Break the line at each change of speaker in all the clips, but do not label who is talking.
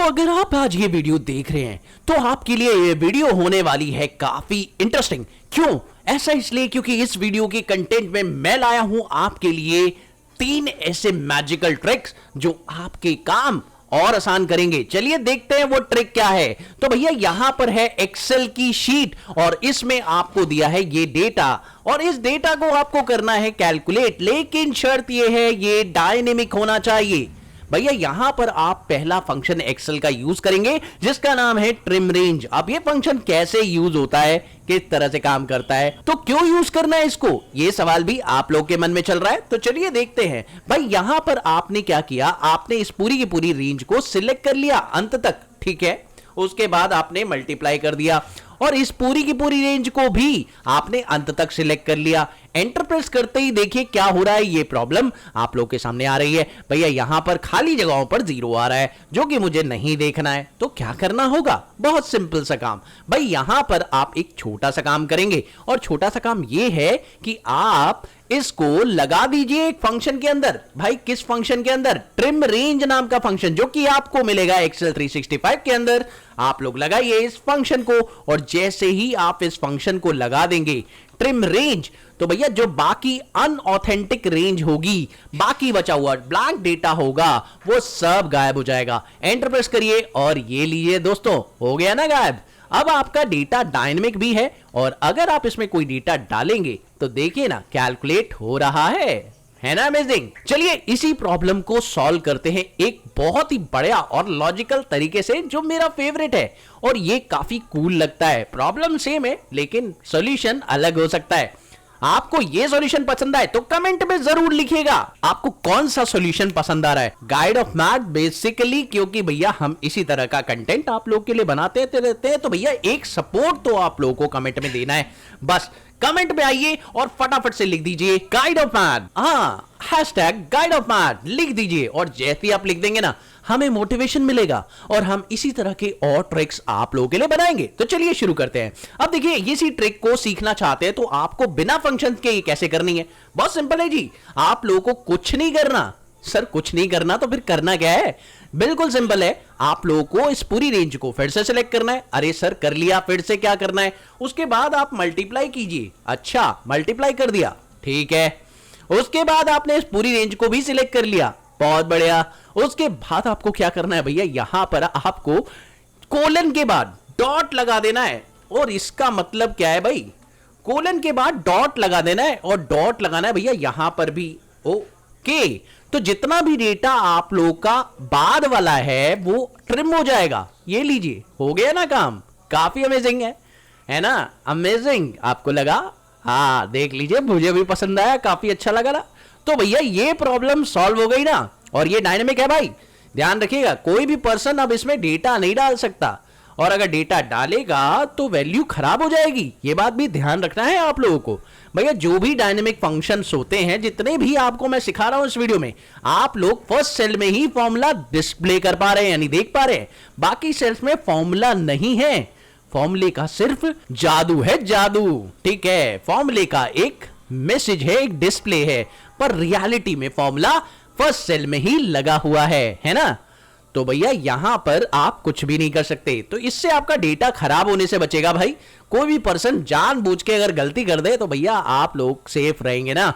अगर आप आज ये वीडियो देख रहे हैं तो आपके लिए ये वीडियो होने वाली है काफी इंटरेस्टिंग। क्यों ऐसा? इसलिए क्योंकि इस वीडियो के कंटेंट में मैं लाया हूं आपके लिए 3 ऐसे मैजिकल ट्रिक्स जो आपके काम और आसान करेंगे। चलिए देखते हैं वो ट्रिक क्या है। तो भैया यहां पर है एक्सेल की शीट और इसमें आपको दिया है ये डेटा और इस डेटा को आपको करना है कैलकुलेट, लेकिन शर्त ये है ये डायनेमिक होना चाहिए। भैया यहां पर आप पहला फंक्शन एक्सेल का यूज करेंगे जिसका नाम है ट्रिम रेंज। अब ये फंक्शन कैसे यूज होता है, किस तरह से काम करता है, तो क्यों यूज करना है इसको, ये सवाल भी आप लोग के मन में चल रहा है। तो चलिए देखते हैं। भाई यहां पर आपने क्या किया, आपने इस पूरी की पूरी रेंज को सिलेक्ट कर लिया अंत तक, ठीक है। उसके बाद आपने मल्टीप्लाई कर दिया और इस पूरी की पूरी रेंज को भी आपने अंत तक सिलेक्ट कर लिया। एंटर प्रेस करते ही देखिए क्या हो रहा है, ये प्रॉब्लम आप लोग के सामने आ रही है। भैया यहां पर खाली जगहों पर 0 आ रहा है जो कि मुझे नहीं देखना है। तो क्या करना होगा, बहुत सिंपल सा काम। भाई यहां पर आप एक छोटा सा काम करेंगे और छोटा सा काम ये है कि आप इसको लगा दीजिए एक फंक्शन के अंदर। भाई किस फंक्शन के अंदर? ट्रिम रेंज नाम का फंक्शन जो कि आपको मिलेगा एक्सेल 365 के अंदर। आप लोग लगाइए इस फंक्शन को और जैसे ही आप इस फंक्शन को लगा देंगे ट्रिम रेंज, तो भैया जो बाकी अनऑथेंटिक रेंज होगी, बाकी बचा हुआ ब्लैंक डेटा होगा, वो सब गायब हो जाएगा। एंटर प्रेस करिए और ये लीजिए दोस्तों, हो गया ना गायब। अब आपका डेटा डायनेमिक भी है और अगर आप इसमें कोई डेटा डालेंगे तो देखिए ना कैलकुलेट हो रहा है ना अमेजिंग। चलिए इसी प्रॉब्लम को सॉल्व करते हैं एक बहुत ही बढ़िया और लॉजिकल तरीके से जो मेरा फेवरेट है और ये काफी कूल लगता है। प्रॉब्लम सेम है लेकिन सॉल्यूशन अलग हो सकता है। आपको ये सॉल्यूशन पसंद आए तो कमेंट में जरूर लिखिएगा आपको कौन सा सॉल्यूशन पसंद आ रहा है। गाइड ऑफ मैथ बेसिकली क्योंकि भैया हम इसी तरह का कंटेंट आप लोग के लिए बनाते रहते हैं, तो भैया एक सपोर्ट तो आप लोगों को कमेंट में देना है। बस कमेंट में आइए और फटाफट से लिख दीजिए गाइड ऑफ मैथ, हाँ हैशटैग गाइड ऑफ मैथ लिख दीजिए और जैसे ही आप लिख देंगे ना हमें मोटिवेशन मिलेगा और हम इसी तरह के और ट्रिक्स आप लोगों के लिए बनाएंगे। तो चलिए शुरू करते हैं। अब देखिए इसी ट्रिक को सीखना चाहते हैं तो आपको बिना फंक्शन के ये कैसे करनी है, बहुत सिंपल है जी। आप लोगों को कुछ नहीं करना। सर कुछ नहीं करना तो फिर करना क्या है? बिल्कुल सिंपल है, आप लोगों को इस पूरी रेंज को फिर से सिलेक्ट करना है। अरे सर कर लिया, फिर से क्या करना है? उसके बाद आप मल्टीप्लाई कीजिए। अच्छा मल्टीप्लाई कर दिया, ठीक है। उसके बाद आपने इस पूरी रेंज को भी सिलेक्ट कर लिया, बहुत बढ़िया। उसके बाद आपको क्या करना है भैया, यहां पर आपको कोलन के बाद डॉट लगा देना है। और इसका मतलब क्या है भाई, कोलन के बाद डॉट लगा देना है और डॉट लगाना है भैया यहां पर भी। ओके, तो जितना भी डेटा आप लोगों का बाद वाला है वो ट्रिम हो जाएगा। ये लीजिए, हो गया ना काम। काफी अमेजिंग है ना? अमेजिंग आपको लगा? हाँ देख लीजिए, मुझे भी पसंद आया, काफी अच्छा लगा ना। तो भैया ये प्रॉब्लम सॉल्व हो गई ना। और ये डायनेमिक है भाई, ध्यान रखिएगा कोई भी पर्सन अब इसमें डेटा नहीं डाल सकता और अगर डेटा डालेगा तो वैल्यू खराब हो जाएगी। ये बात भी ध्यान रखना है आप लोगों को। भैया जो भी डायनेमिक फंक्शंस होते हैं, जितने भी आपको मैं सिखा रहा हूं इस वीडियो में, आप लोग फर्स्ट सेल में ही फॉर्मूला डिस्प्ले कर पा रहे हैं यानी देख पा रहे हैं। बाकी सेल्स में फॉर्मूला नहीं है, फॉर्मूले का सिर्फ जादू है, जादू, ठीक है। फॉर्मूले का एक मैसेज है, एक डिस्प्ले है, पर रियलिटी में फॉर्मूला फर्स्ट सेल में ही लगा हुआ है ना। तो भैया यहां पर आप कुछ भी नहीं कर सकते, तो इससे आपका डेटा खराब होने से बचेगा भाई। कोई भी पर्सन जानबूझ के अगर गलती कर दे तो भैया आप लोग सेफ रहेंगे ना।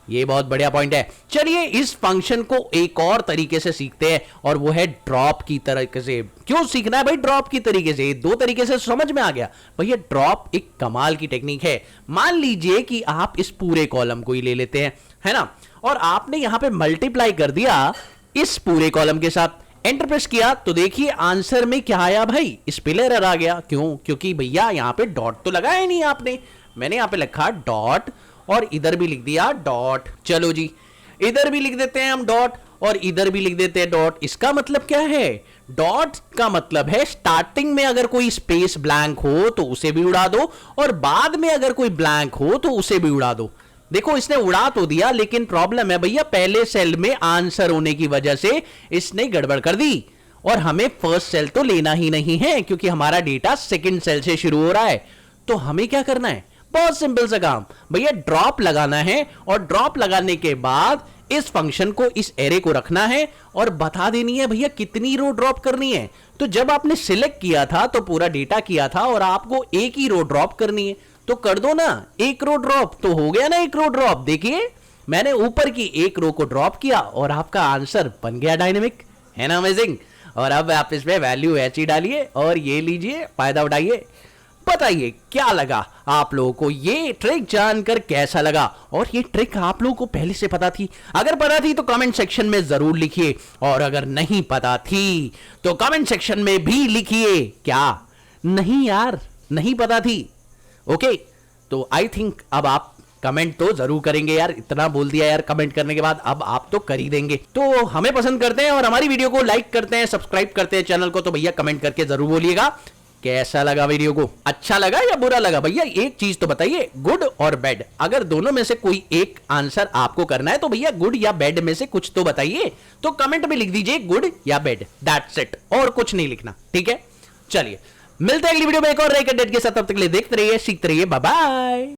ये बहुत बढ़िया पॉइंट है। चलिए इस फंक्शन को एक और तरीके से सीखते हैं और वो है ड्रॉप की तरीके से। क्यों सीखना है भाई ड्रॉप की तरीके से? 2 तरीके से समझ में आ गया। भैया ड्रॉप एक कमाल की टेक्निक है। मान लीजिए कि आप इस पूरे कॉलम को ही ले लेते हैं, है ना, और आपने यहां पे मल्टीप्लाई कर दिया इस पूरे कॉलम के साथ। एंटर प्रेस किया तो देखिए आंसर में क्या आया भाई, स्पेल एरर आ गया। क्यों? क्योंकि भैया यहां पे डॉट तो लगाया ही नहीं आपने। मैंने यहां पे लिखा डॉट और इधर भी लिख दिया डॉट। चलो जी इधर भी लिख देते हैं हम डॉट और इधर भी लिख देते हैं डॉट। इसका मतलब क्या है? डॉट का मतलब है स्टार्टिंग में अगर कोई स्पेस ब्लैंक हो तो उसे भी उड़ा दो और बाद में अगर कोई ब्लैंक हो तो उसे भी उड़ा दो। देखो इसने उड़ा तो दिया लेकिन प्रॉब्लम है भैया पहले सेल में आंसर होने की वजह से इसने गड़बड़ कर दी और हमें फर्स्ट सेल तो लेना ही नहीं है क्योंकि हमारा डेटा सेकंड सेल से शुरू हो रहा है। तो हमें क्या करना है? बहुत सिंपल सा काम भैया, ड्रॉप लगाना है और ड्रॉप लगाने के बाद इस फंक्शन को, इस एरे को रखना है और बता देनी है भैया कितनी रो ड्रॉप करनी है। तो जब आपने सिलेक्ट किया था तो पूरा डेटा किया था और आपको एक ही रो ड्रॉप करनी है, तो कर दो ना एक रो ड्रॉप, तो हो गया ना एक रो ड्रॉप। देखिए मैंने ऊपर की एक रो को ड्रॉप किया और आपका आंसर बन गया डायनेमिक, है ना अमेजिंग। और अब आप इसमें वैल्यू ऐसी डालिए और ये लीजिए, फायदा उठाइए। बताइए क्या लगा आप लोगों को, ये ट्रिक जानकर कैसा लगा? और ये ट्रिक आप लोगों को पहले से पता थी? अगर पता थी तो कमेंट सेक्शन में जरूर लिखिए, और अगर नहीं पता थी तो कमेंट सेक्शन में भी लिखिए। क्या नहीं यार, नहीं पता थी? ओके, तो आई थिंक अब आप कमेंट तो जरूर करेंगे यार, इतना बोल दिया यार कमेंट करने के बाद, अब आप तो कर ही देंगे। तो हमें पसंद करते हैं और हमारी वीडियो को लाइक करते हैं, सब्सक्राइब करते हैं चैनल को, तो भैया कमेंट करके जरूर बोलिएगा कैसा लगा वीडियो को, अच्छा लगा या बुरा लगा। भैया एक चीज तो बताइए, गुड और बैड, अगर दोनों में से कोई एक आंसर आपको करना है तो भैया गुड या बैड में से कुछ तो बताइए। तो कमेंट में लिख दीजिए गुड या बैड, दैट्स इट, और कुछ नहीं लिखना, ठीक है। चलिए मिलते हैं अगली वीडियो में एक और नए कंटेंट के साथ, तब तक के लिए देखते रहिए, सीखते रहिए, बाय बाय।